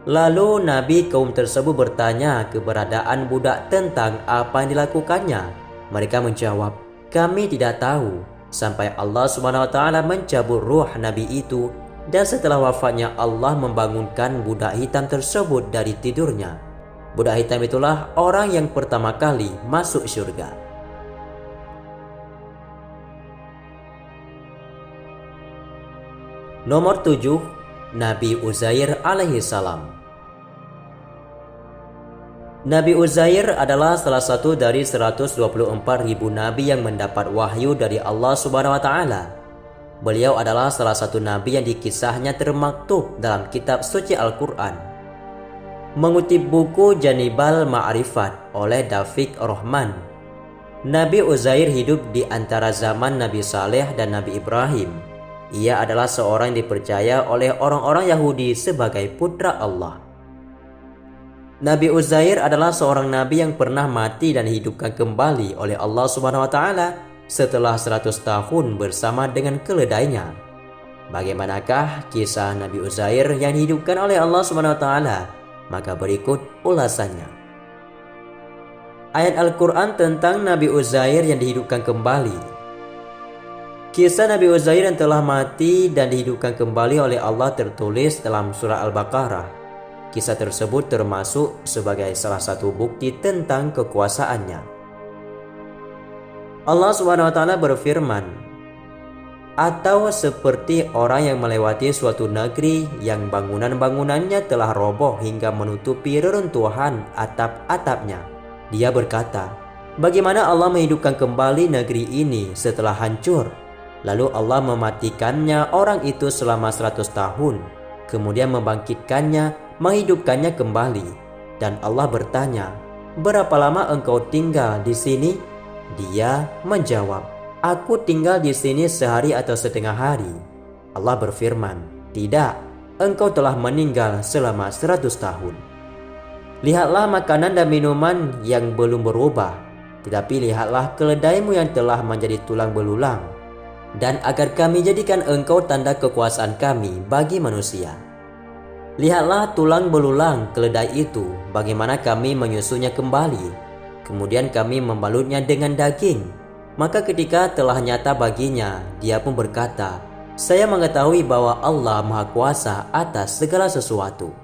lalu Nabi kaum tersebut bertanya keberadaan budak tentang apa yang dilakukannya. Mereka menjawab, kami tidak tahu, sampai Allah SWT mencabut ruh Nabi itu, dan setelah wafatnya Allah membangunkan budak hitam tersebut dari tidurnya. Budak hitam itulah orang yang pertama kali masuk surga. Nomor 7. Nabi Uzair alaihissalam. Nabi Uzair adalah salah satu dari 124.000 nabi yang mendapat wahyu dari Allah Subhanahu wa taala. Beliau adalah salah satu nabi yang dikisahnya termaktub dalam kitab suci Al-Quran. Mengutip buku Janibal Ma'rifat oleh Dafiq Rahman, Nabi Uzair hidup di antara zaman Nabi Saleh dan Nabi Ibrahim. Ia adalah seorang yang dipercaya oleh orang-orang Yahudi sebagai putra Allah. Nabi Uzair adalah seorang nabi yang pernah mati dan dihidupkan kembali oleh Allah Subhanahu wa taala setelah 100 tahun bersama dengan keledainya. Bagaimanakah kisah Nabi Uzair yang dihidupkan oleh Allah Subhanahu wa taala? Maka berikut ulasannya. Ayat Al-Quran tentang Nabi Uzair yang dihidupkan kembali. Kisah Nabi Uzair yang telah mati dan dihidupkan kembali oleh Allah tertulis dalam surah Al-Baqarah. Kisah tersebut termasuk sebagai salah satu bukti tentang kekuasaannya. Allah SWT berfirman, atau seperti orang yang melewati suatu negeri yang bangunan-bangunannya telah roboh hingga menutupi reruntuhan atap-atapnya. Dia berkata, bagaimana Allah menghidupkan kembali negeri ini setelah hancur? Lalu Allah mematikannya orang itu selama 100 tahun, kemudian membangkitkannya, menghidupkannya kembali. Dan Allah bertanya, berapa lama engkau tinggal di sini? Dia menjawab, aku tinggal di sini sehari atau setengah hari. Allah berfirman, tidak, engkau telah meninggal selama 100 tahun. Lihatlah makanan dan minuman yang belum berubah, tetapi lihatlah keledaimu yang telah menjadi tulang belulang. Dan agar kami jadikan engkau tanda kekuasaan kami bagi manusia. Lihatlah tulang belulang keledai itu, bagaimana kami menyusunnya kembali. Kemudian kami membalutnya dengan daging. Maka ketika telah nyata baginya, dia pun berkata, saya mengetahui bahwa Allah Maha Kuasa atas segala sesuatu.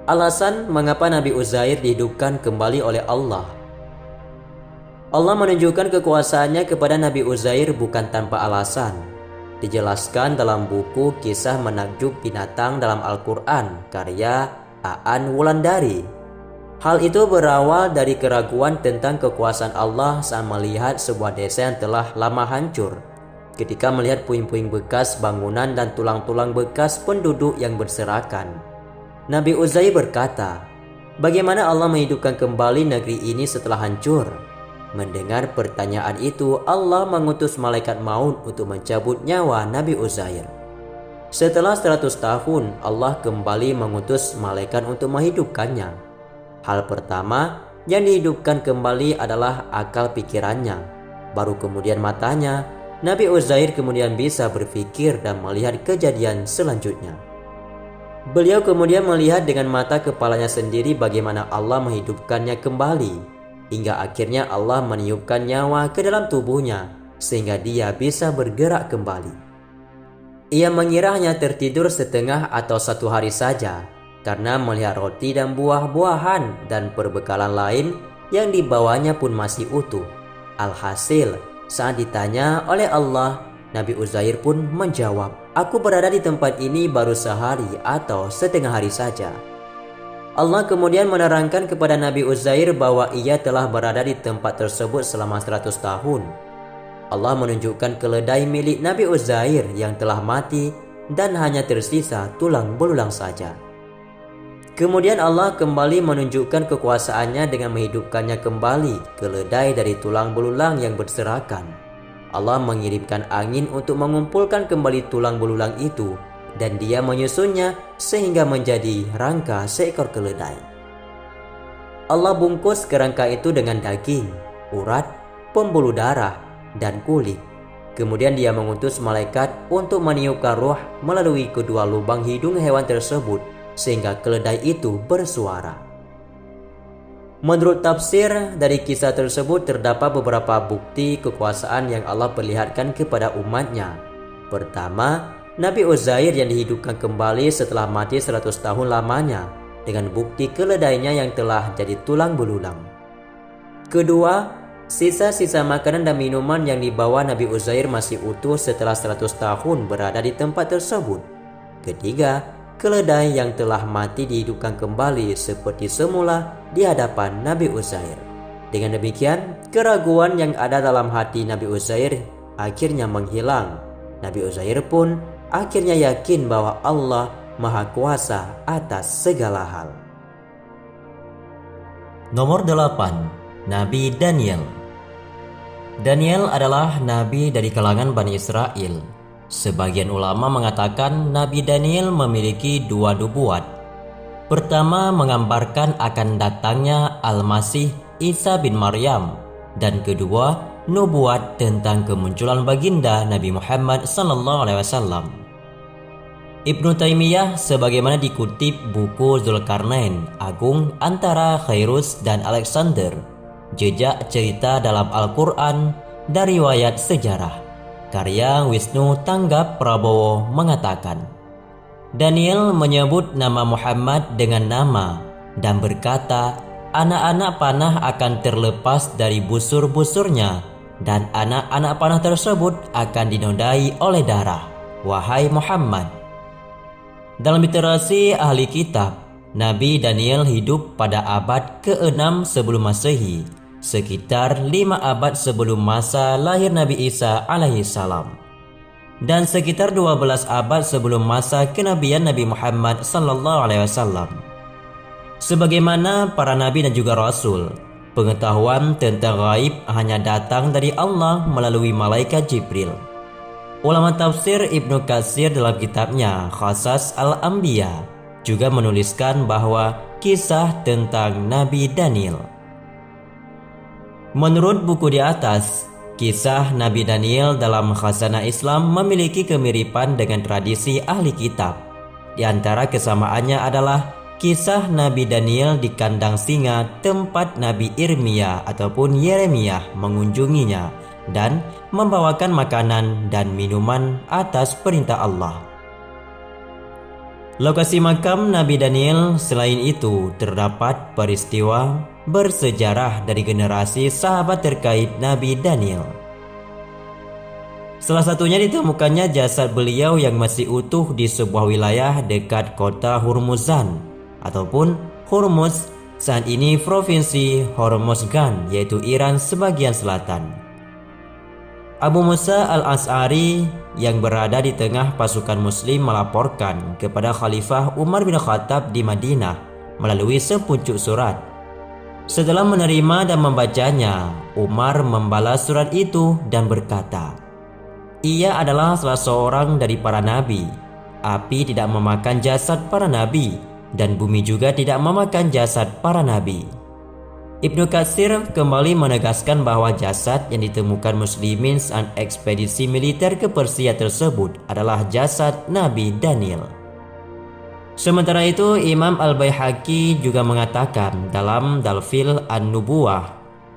Alasan mengapa Nabi Uzair dihidupkan kembali oleh Allah. Allah menunjukkan kekuasaannya kepada Nabi Uzair bukan tanpa alasan. Dijelaskan dalam buku Kisah Menakjub Binatang dalam Al-Quran karya Aan Wulandari. Hal itu berawal dari keraguan tentang kekuasaan Allah saat melihat sebuah desa yang telah lama hancur. Ketika melihat puing-puing bekas bangunan dan tulang-tulang bekas penduduk yang berserakan, Nabi Uzair berkata, bagaimana Allah menghidupkan kembali negeri ini setelah hancur? Mendengar pertanyaan itu, Allah mengutus malaikat maut untuk mencabut nyawa Nabi Uzair. Setelah 100 tahun, Allah kembali mengutus malaikat untuk menghidupkannya. Hal pertama yang dihidupkan kembali adalah akal pikirannya. Baru kemudian matanya. Nabi Uzair kemudian bisa berpikir dan melihat kejadian selanjutnya. Beliau kemudian melihat dengan mata kepalanya sendiri bagaimana Allah menghidupkannya kembali. Hingga akhirnya Allah meniupkan nyawa ke dalam tubuhnya, sehingga dia bisa bergerak kembali. Ia mengira hanya tertidur setengah atau 1 hari saja, karena melihat roti dan buah-buahan dan perbekalan lain yang dibawanya pun masih utuh. Alhasil, saat ditanya oleh Allah, Nabi Uzair pun menjawab, "Aku berada di tempat ini baru sehari atau setengah hari saja." Allah kemudian menerangkan kepada Nabi Uzair bahwa ia telah berada di tempat tersebut selama 100 tahun. Allah menunjukkan keledai milik Nabi Uzair yang telah mati dan hanya tersisa tulang belulang saja. Kemudian Allah kembali menunjukkan kekuasaannya dengan menghidupkannya kembali keledai dari tulang belulang yang berserakan. Allah mengirimkan angin untuk mengumpulkan kembali tulang belulang itu, dan dia menyusunnya sehingga menjadi rangka seekor keledai. Allah bungkus kerangka itu dengan daging, urat, pembuluh darah, dan kulit. Kemudian dia mengutus malaikat untuk meniupkan ruh melalui kedua lubang hidung hewan tersebut sehingga keledai itu bersuara. Menurut tafsir dari kisah tersebut terdapat beberapa bukti kekuasaan yang Allah perlihatkan kepada umatnya. Pertama, Nabi Uzair yang dihidupkan kembali setelah mati 100 tahun lamanya dengan bukti keledainya yang telah jadi tulang belulang. Kedua, sisa-sisa makanan dan minuman yang dibawa Nabi Uzair masih utuh setelah 100 tahun berada di tempat tersebut. Ketiga, keledai yang telah mati dihidupkan kembali seperti semula di hadapan Nabi Uzair. Dengan demikian, keraguan yang ada dalam hati Nabi Uzair akhirnya menghilang. Nabi Uzair pun akhirnya yakin bahwa Allah Maha Kuasa atas segala hal. Nomor 8. Nabi Daniel. Daniel adalah nabi dari kalangan Bani Israel. Sebagian ulama mengatakan Nabi Daniel memiliki 2 nubuat. Pertama, menggambarkan akan datangnya Al-Masih Isa bin Maryam, dan kedua, nubuat tentang kemunculan baginda Nabi Muhammad SAW. Ibnu Taimiyah sebagaimana dikutip buku Zulkarnain Agung antara Khairus dan Alexander, jejak cerita dalam Al-Quran dari riwayat sejarah, karya Wisnu Tanggap Prabowo, mengatakan, Daniel menyebut nama Muhammad dengan nama dan berkata, anak-anak panah akan terlepas dari busur-busurnya dan anak-anak panah tersebut akan dinodai oleh darah, wahai Muhammad. Dalam literasi ahli kitab, Nabi Daniel hidup pada abad ke-6 sebelum Masehi, sekitar 5 abad sebelum masa lahir Nabi Isa alaihissalam, dan sekitar 12 abad sebelum masa kenabian Nabi Muhammad sallallahu alaihi wasallam. Sebagaimana para nabi dan juga rasul, pengetahuan tentang gaib hanya datang dari Allah melalui malaikat Jibril. Ulama tafsir Ibnu Katsir dalam kitabnya Qasas Al-Anbiya juga menuliskan bahwa kisah tentang Nabi Daniel. Menurut buku di atas, kisah Nabi Daniel dalam khazanah Islam memiliki kemiripan dengan tradisi ahli kitab. Di antara kesamaannya adalah kisah Nabi Daniel di kandang singa, tempat Nabi Irmia ataupun Yeremia mengunjunginya dan membawakan makanan dan minuman atas perintah Allah. Lokasi makam Nabi Daniel selain itu terdapat peristiwa bersejarah dari generasi sahabat terkait Nabi Daniel. Salah satunya ditemukannya jasad beliau yang masih utuh di sebuah wilayah dekat kota Hormuzan ataupun Hormuz, saat ini provinsi Hormozgan, yaitu Iran sebagian selatan. Abu Musa al-Ash'ari yang berada di tengah pasukan muslim melaporkan kepada Khalifah Umar bin Khattab di Madinah melalui sepucuk surat. Setelah menerima dan membacanya, Umar membalas surat itu dan berkata, ia adalah salah seorang dari para nabi. Api tidak memakan jasad para nabi, dan bumi juga tidak memakan jasad para nabi. Ibnu Katsir kembali menegaskan bahwa jasad yang ditemukan muslimin saat ekspedisi militer ke Persia tersebut adalah jasad Nabi Daniel. Sementara itu, Imam Al-Baihaqi juga mengatakan dalam Dalfil An-Nubuwah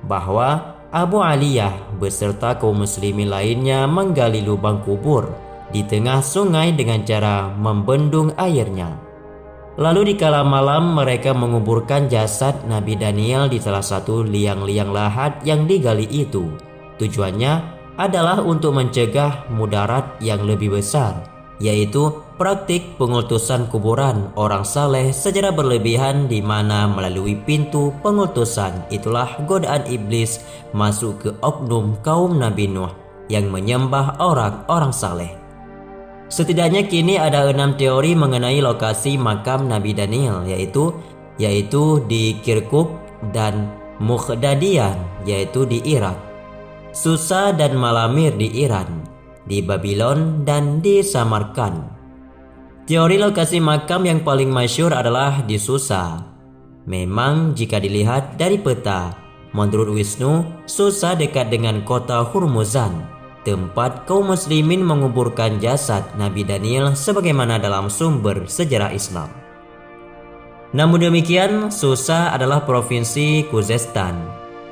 bahwa Abu Aliyah beserta kaum muslimin lainnya menggali lubang kubur di tengah sungai dengan cara membendung airnya. Lalu di kala malam mereka menguburkan jasad Nabi Daniel di salah satu liang-liang lahat yang digali itu. Tujuannya adalah untuk mencegah mudarat yang lebih besar, yaitu praktik pengultusan kuburan orang saleh secara berlebihan, di mana melalui pintu pengultusan itulah godaan iblis masuk ke oknum kaum Nabi Nuh yang menyembah orang-orang saleh. Setidaknya kini ada 6 teori mengenai lokasi makam Nabi Daniel, yaitu di Kirkuk dan Mukhdadian yaitu di Irak, Susa dan Malamir di Iran, di Babylon dan di Samarkand. Teori lokasi makam yang paling masyhur adalah di Susa. Memang jika dilihat dari peta, menurut Wisnu, Susa dekat dengan kota Hurmuzan, tempat kaum muslimin menguburkan jasad Nabi Daniel sebagaimana dalam sumber sejarah Islam. Namun demikian, Susa adalah provinsi Khuzestan,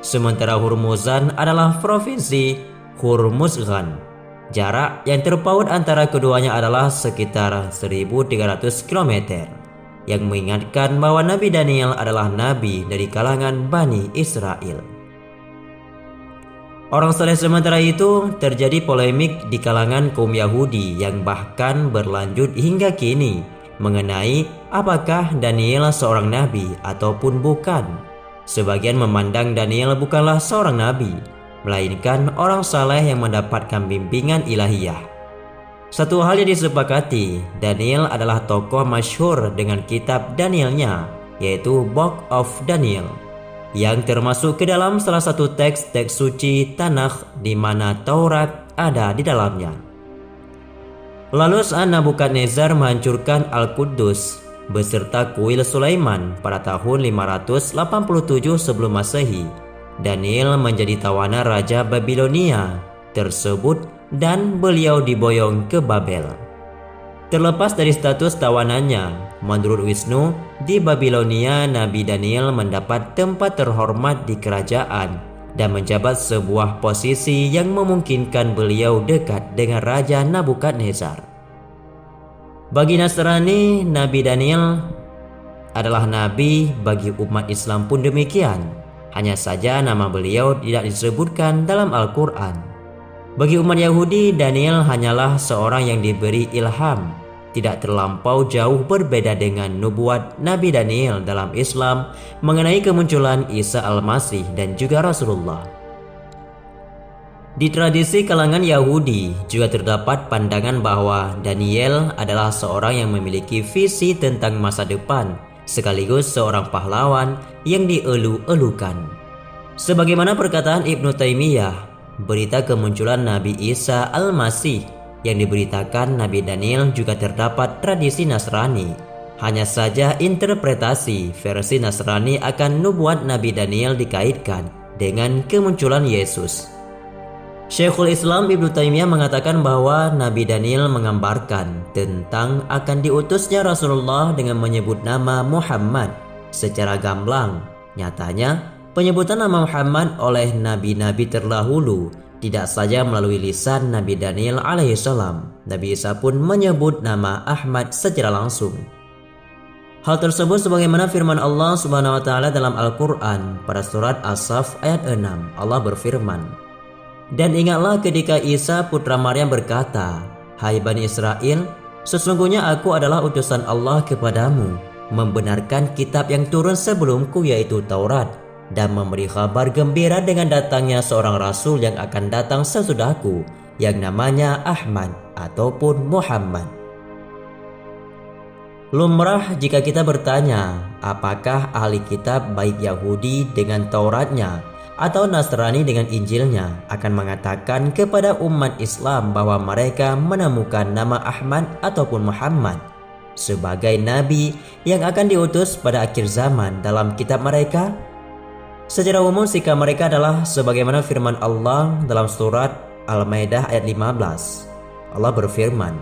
sementara Hurmuzan adalah provinsi Hormuzgan. Jarak yang terpaut antara keduanya adalah sekitar 1.300 km, yang mengingatkan bahwa Nabi Daniel adalah nabi dari kalangan Bani Israel. Orang saleh sementara itu terjadi polemik di kalangan kaum Yahudi yang bahkan berlanjut hingga kini mengenai apakah Daniel seorang nabi ataupun bukan. Sebagian memandang Daniel bukanlah seorang nabi, melainkan orang saleh yang mendapatkan bimbingan ilahiyah. Satu hal yang disepakati, Daniel adalah tokoh masyhur dengan kitab Danielnya, yaitu Book of Daniel, yang termasuk ke dalam salah satu teks-teks suci Tanakh di mana Taurat ada di dalamnya. Lalu saat Nabukadnezar menghancurkan Al-Quddus beserta kuil Sulaiman pada tahun 587 sebelum Masehi, Daniel menjadi tawanan Raja Babilonia tersebut dan beliau diboyong ke Babel. Terlepas dari status tawanannya, menurut Wisnu, di Babilonia Nabi Daniel mendapat tempat terhormat di kerajaan dan menjabat sebuah posisi yang memungkinkan beliau dekat dengan Raja Nabukadnezar. Bagi Nasrani, Nabi Daniel adalah nabi, bagi umat Islam pun demikian. Hanya saja nama beliau tidak disebutkan dalam Al-Quran. Bagi umat Yahudi, Daniel hanyalah seorang yang diberi ilham, tidak terlampau jauh berbeda dengan nubuat Nabi Daniel dalam Islam mengenai kemunculan Isa Al-Masih dan juga Rasulullah. Di tradisi kalangan Yahudi juga terdapat pandangan bahwa Daniel adalah seorang yang memiliki visi tentang masa depan, sekaligus seorang pahlawan yang dielu-elukan. Sebagaimana perkataan Ibnu Taimiyah, berita kemunculan Nabi Isa Al-Masih yang diberitakan Nabi Daniel juga terdapat tradisi Nasrani. Hanya saja interpretasi versi Nasrani akan nubuat Nabi Daniel dikaitkan dengan kemunculan Yesus. Syekhul Islam Ibnu Taimiyah mengatakan bahwa Nabi Daniel menggambarkan tentang akan diutusnya Rasulullah dengan menyebut nama Muhammad secara gamblang. Nyatanya, penyebutan nama Muhammad oleh nabi-nabi terdahulu tidak saja melalui lisan Nabi Daniel alaihissalam. Nabi Isa pun menyebut nama Ahmad secara langsung. Hal tersebut sebagaimana firman Allah Subhanahu wa taala dalam Al-Qur'an pada surat As-Saff ayat 6. Allah berfirman, "Dan ingatlah ketika Isa putra Maryam berkata, 'Hai Bani Israel, sesungguhnya aku adalah utusan Allah kepadamu, membenarkan kitab yang turun sebelumku yaitu Taurat, dan memberi kabar gembira dengan datangnya seorang rasul yang akan datang sesudahku, yang namanya Ahmad ataupun Muhammad.'" Lumrah jika kita bertanya, apakah ahli kitab baik Yahudi dengan Tauratnya atau Nasrani dengan Injilnya akan mengatakan kepada umat Islam bahwa mereka menemukan nama Ahmad ataupun Muhammad sebagai nabi yang akan diutus pada akhir zaman dalam kitab mereka? Secara umum sikap mereka adalah sebagaimana firman Allah dalam surat Al-Maidah ayat 15. Allah berfirman,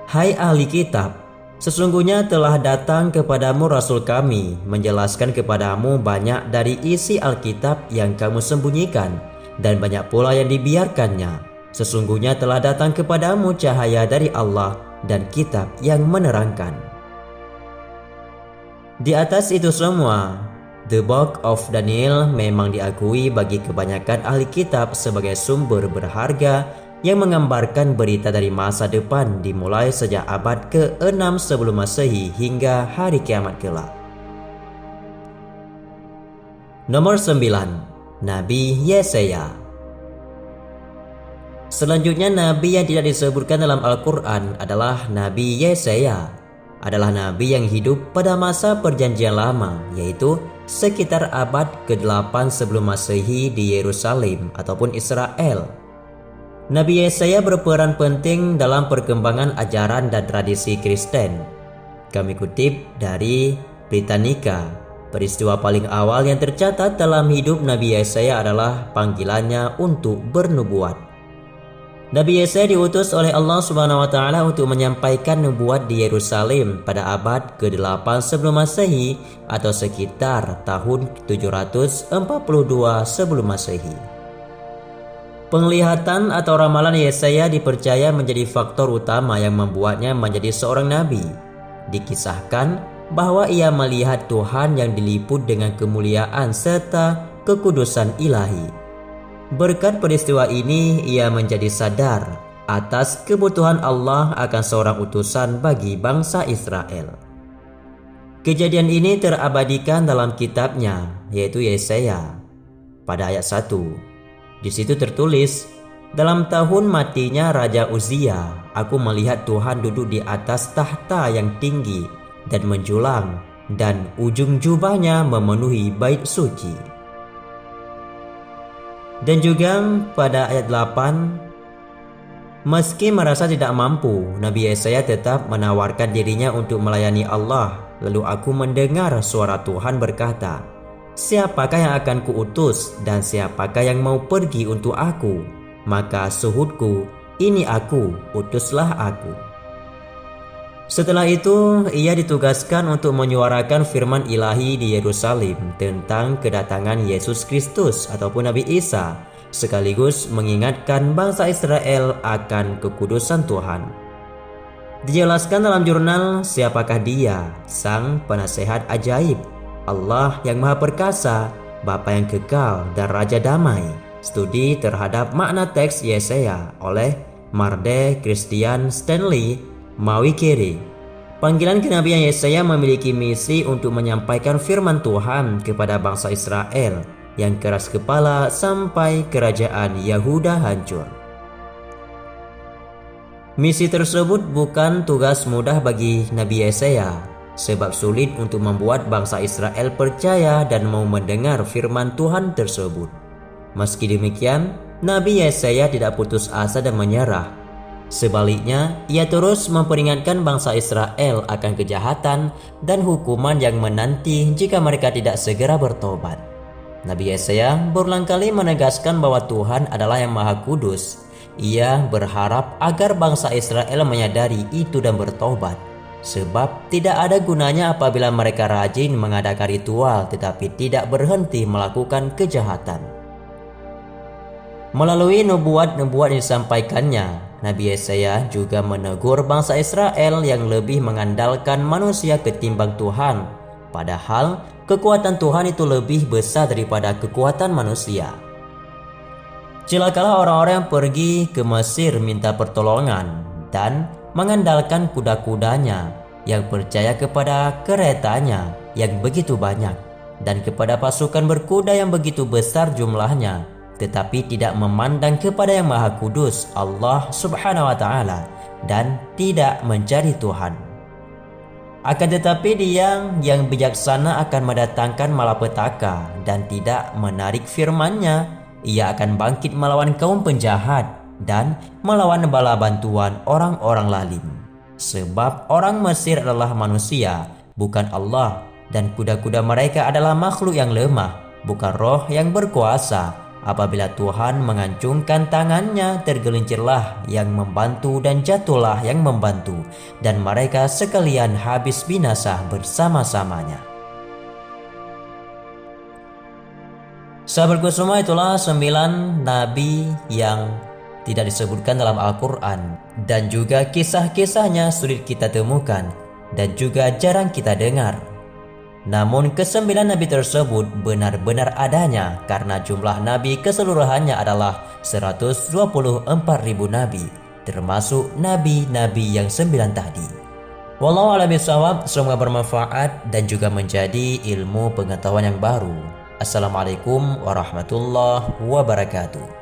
"Hai ahli kitab, Sesungguhnya telah datang kepadamu Rasul kami menjelaskan kepadamu banyak dari isi Alkitab yang kamu sembunyikan dan banyak pula yang dibiarkannya. Sesungguhnya telah datang kepadamu cahaya dari Allah dan kitab yang menerangkan. Di atas itu semua, The Book of Daniel memang diakui bagi kebanyakan ahli kitab sebagai sumber berharga yang menggambarkan berita dari masa depan dimulai sejak abad ke-6 sebelum Masehi hingga hari kiamat kelak. Nomor 9. Nabi Yesaya. Selanjutnya nabi yang tidak disebutkan dalam Al-Quran adalah Nabi Yesaya. Adalah nabi yang hidup pada masa perjanjian lama, yaitu sekitar abad ke-8 sebelum Masehi di Yerusalem ataupun Israel. Nabi Yesaya berperan penting dalam perkembangan ajaran dan tradisi Kristen. Kami kutip dari Britannica. Peristiwa paling awal yang tercatat dalam hidup Nabi Yesaya adalah panggilannya untuk bernubuat. Nabi Yesaya diutus oleh Allah Subhanahu wa taala untuk menyampaikan nubuat di Yerusalem pada abad ke-8 sebelum Masehi atau sekitar tahun 742 sebelum Masehi. Penglihatan atau ramalan Yesaya dipercaya menjadi faktor utama yang membuatnya menjadi seorang nabi. Dikisahkan bahwa ia melihat Tuhan yang diliput dengan kemuliaan serta kekudusan ilahi. Berkat peristiwa ini, ia menjadi sadar atas kebutuhan Allah akan seorang utusan bagi bangsa Israel. Kejadian ini terabadikan dalam kitabnya, yaitu Yesaya, pada ayat 1. Di situ tertulis, dalam tahun matinya Raja Uzia, aku melihat Tuhan duduk di atas tahta yang tinggi dan menjulang, dan ujung jubahnya memenuhi bait suci. Dan juga pada ayat 8, meski merasa tidak mampu, Nabi Yesaya tetap menawarkan dirinya untuk melayani Allah. Lalu aku mendengar suara Tuhan berkata, siapakah yang akan kuutus dan siapakah yang mau pergi untuk aku? Maka suhudku, ini aku, utuslah aku. Setelah itu, ia ditugaskan untuk menyuarakan firman ilahi di Yerusalem tentang kedatangan Yesus Kristus ataupun Nabi Isa, sekaligus mengingatkan bangsa Israel akan kekudusan Tuhan. Dijelaskan dalam jurnal Siapakah Dia, Sang Penasehat Ajaib, Allah yang Maha Perkasa, Bapa yang Kekal, dan Raja Damai. Studi terhadap makna teks Yesaya oleh Marde Christian Stanley Mawikiri. Panggilan kenabian Yesaya memiliki misi untuk menyampaikan firman Tuhan kepada bangsa Israel yang keras kepala sampai kerajaan Yahuda hancur. Misi tersebut bukan tugas mudah bagi Nabi Yesaya, sebab sulit untuk membuat bangsa Israel percaya dan mau mendengar firman Tuhan tersebut. Meski demikian, Nabi Yesaya tidak putus asa dan menyerah. Sebaliknya, ia terus memperingatkan bangsa Israel akan kejahatan dan hukuman yang menanti jika mereka tidak segera bertobat. Nabi Yesaya berulang kali menegaskan bahwa Tuhan adalah yang Maha Kudus. Ia berharap agar bangsa Israel menyadari itu dan bertobat. Sebab tidak ada gunanya apabila mereka rajin mengadakan ritual tetapi tidak berhenti melakukan kejahatan. Melalui nubuat-nubuat yang disampaikannya, Nabi Yesaya juga menegur bangsa Israel yang lebih mengandalkan manusia ketimbang Tuhan. Padahal kekuatan Tuhan itu lebih besar daripada kekuatan manusia. Celakalah orang-orang yang pergi ke Mesir minta pertolongan dan mengandalkan kuda-kudanya, yang percaya kepada keretanya yang begitu banyak dan kepada pasukan berkuda yang begitu besar jumlahnya, tetapi tidak memandang kepada yang Maha Kudus Allah Subhanahu wa taala dan tidak mencari Tuhan. Akan tetapi Dia yang bijaksana akan mendatangkan malapetaka dan tidak menarik firman-Nya. Ia akan bangkit melawan kaum penjahat dan melawan bala bantuan orang-orang lalim. Sebab orang Mesir adalah manusia, bukan Allah, dan kuda-kuda mereka adalah makhluk yang lemah, bukan roh yang berkuasa. Apabila Tuhan mengacungkan tangannya, tergelincirlah yang membantu dan jatuhlah yang membantu, dan mereka sekalian habis binasa bersama-samanya. Sahabatku semua, itulah 9 nabi yang tidak disebutkan dalam Al-Quran, dan juga kisah-kisahnya sulit kita temukan dan juga jarang kita dengar. Namun ke-9 nabi tersebut benar-benar adanya, karena jumlah nabi keseluruhannya adalah 124.000 nabi, termasuk nabi-nabi yang 9 tadi. Wallahu a'lam bishawab. Semoga bermanfaat dan juga menjadi ilmu pengetahuan yang baru. Assalamualaikum warahmatullahi wabarakatuh.